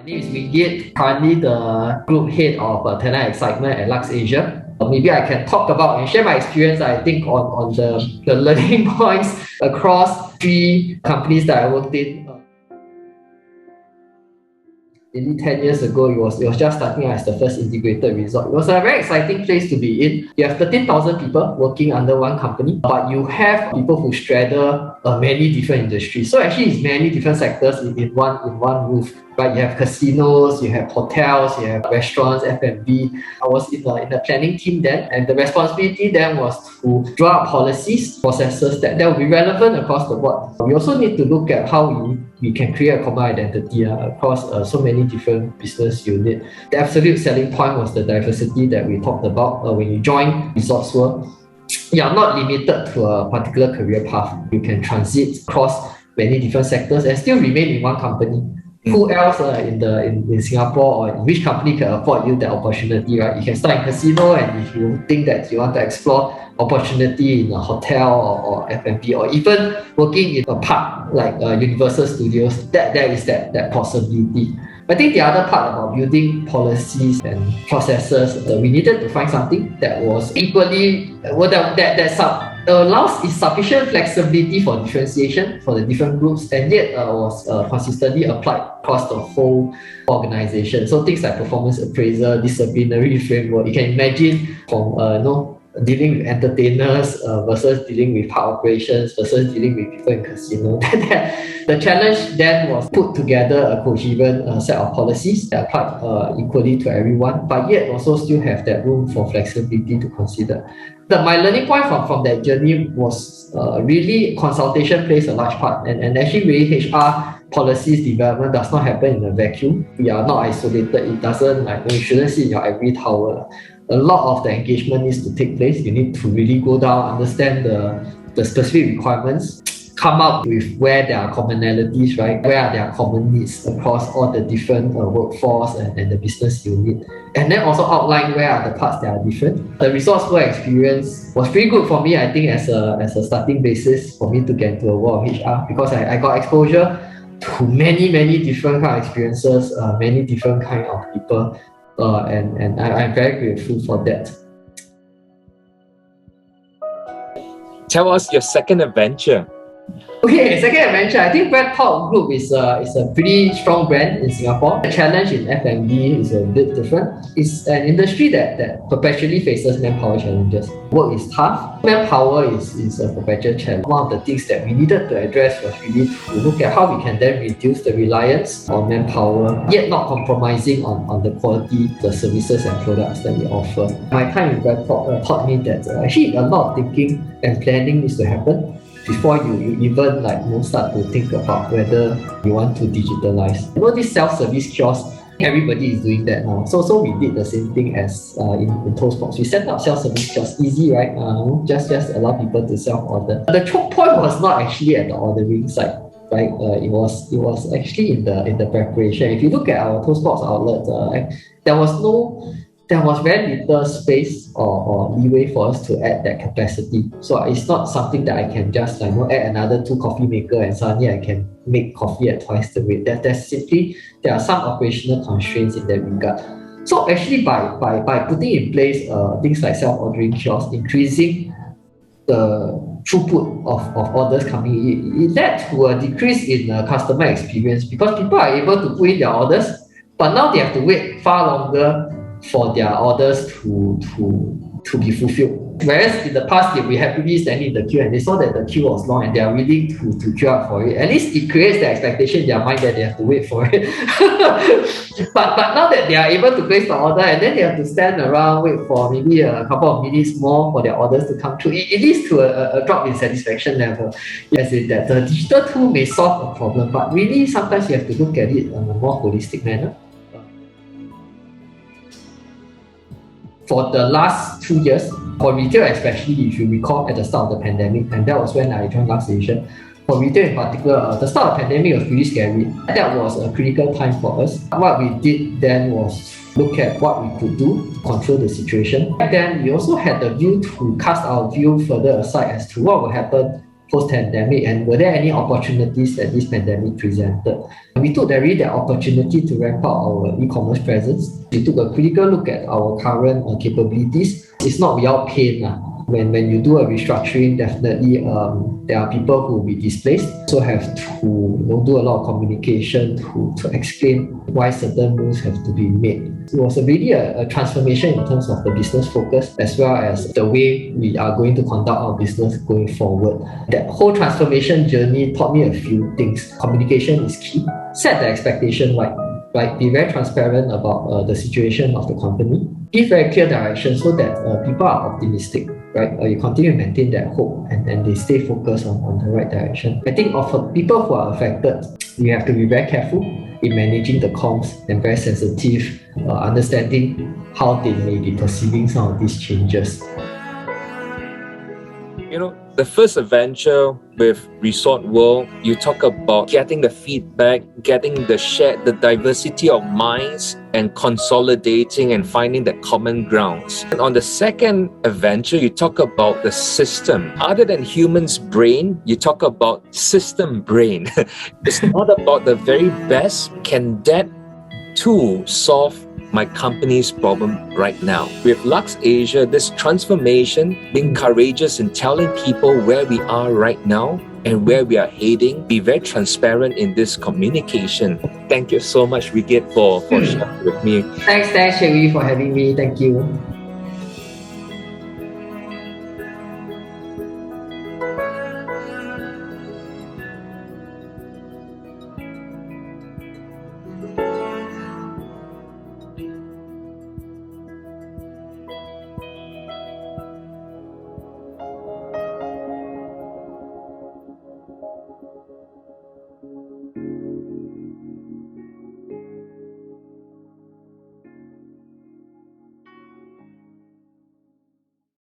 My name is Wing Git, currently the group head of tenure excitement at Luxasia. Maybe I can talk about and share my experience, I think, on the learning points across three companies that I worked in. Nearly 10 years ago, it was just starting as the first integrated resort. It was a very exciting place to be in. You have 13,000 people working under one company, but you have people who straddle many different industries. So actually, it's many different sectors in one roof. Right, you have casinos, you have hotels, you have restaurants, F&B. I was in the planning team then, and the responsibility then was to draw up policies, processes that will be relevant across the board. We also need to look at how we can create a common identity across so many different business units. The absolute selling point was the diversity that we talked about when you join Resorts World. You are not limited to a particular career path. You can transit across many different sectors and still remain in one company. Who else in Singapore or in which company can afford you that opportunity, right? You can start in casino, and if you think that you want to explore opportunity in a hotel or F&B, or even working in a park like Universal Studios, there is that possibility. I think the other part about building policies and processes, we needed to find something that was equally, that allows sufficient flexibility for differentiation for the different groups, and yet was consistently applied across the whole organization. So things like performance appraisal, disciplinary framework, you can imagine from dealing with entertainers versus dealing with park operations versus dealing with people in casino. The challenge then was put together a coherent set of policies that applied equally to everyone, but yet also still have that room for flexibility to consider. My learning point from that journey was really consultation plays a large part, and actually really HR policies development does not happen in a vacuum. We are not isolated. It doesn't, you shouldn't sit in your ivory tower. A lot of the engagement needs to take place. You need to really go down, understand the specific requirements, come up with where there are commonalities, right? Where are there common needs across all the different workforce and the business unit, and then also outline where are the parts that are different. The Resorts World experience was pretty good for me, I think, as a starting basis for me to get into a world of HR, because I got exposure to many different kind of experiences, many different kind of people, and I'm very grateful for that. Tell us your second adventure. Okay, second adventure. I think BreadTalk Group is a pretty strong brand in Singapore. The challenge in F&B is a bit different. It's an industry that perpetually faces manpower challenges. Work is tough. Manpower is a perpetual challenge. One of the things that we needed to address was really to look at how we can then reduce the reliance on manpower, yet not compromising on the quality, the services and products that we offer. My time in BreadTalk taught me that actually a lot of thinking and planning needs to happen before you even start to think about whether you want to digitalize. This self-service kiosk, everybody is doing that now. So we did the same thing as in Toastbox. We set up self-service kiosks, easy, right? Just allow people to self-order. The choke point was not actually at the ordering side, right? It was actually in the preparation. If you look at our Toastbox outlet, there was very little space or leeway for us to add that capacity. So it's not something that I can just add another 2 coffee maker and suddenly I can make coffee at twice the rate. There are some operational constraints in that regard. So actually by putting in place things like self-ordering kiosks, increasing the throughput of orders coming in, it led to a decrease in customer experience, because people are able to put in their orders, but now they have to wait far longer for their orders to be fulfilled. Whereas in the past, we had people standing in the queue and they saw that the queue was long and they are willing to queue up for it. At least it creates the expectation in their mind that they have to wait for it. but now that they are able to place the order and then they have to stand around, wait for maybe a couple of minutes more for their orders to come through, it leads to a drop in satisfaction level. Yes, that the digital tool may solve a problem, but really sometimes you have to look at it in a more holistic manner. For the last 2 years, for retail especially, if you recall at the start of the pandemic, and that was when I joined Luxasia. For retail in particular, the start of the pandemic was pretty scary. That was a critical time for us. What we did then was look at what we could do, control the situation. Back then, we also had the view to cast our view further aside as to what will happen post-pandemic, and were there any opportunities that this pandemic presented? We took that opportunity to ramp up our e-commerce presence. We took a critical look at our current capabilities. It's not without pain. When you do a restructuring, definitely there are people who will be displaced. So have to do a lot of communication to explain why certain moves have to be made. It was really a transformation in terms of the business focus as well as the way we are going to conduct our business going forward. That whole transformation journey taught me a few things. Communication is key. Set the expectation right? Be very transparent about the situation of the company. Give very clear direction so that people are optimistic, right? You continue to maintain that hope and they stay focused on the right direction. I think of people who are affected, we have to be very careful in managing the comms and very sensitive, understanding how they may be perceiving some of these changes. The first adventure with Resort World, you talk about getting the feedback, getting the diversity of minds and consolidating and finding the common grounds. And on the second adventure, you talk about the system. Other than human's brain, you talk about system brain. It's not about the very best. Can that tool solve my company's problem right now? With Luxasia, this transformation, being courageous in telling people where we are right now and where we are heading, be very transparent in this communication. Thank you so much, Wing Git, for sharing with me. Thanks, Sherry, for having me. Thank you.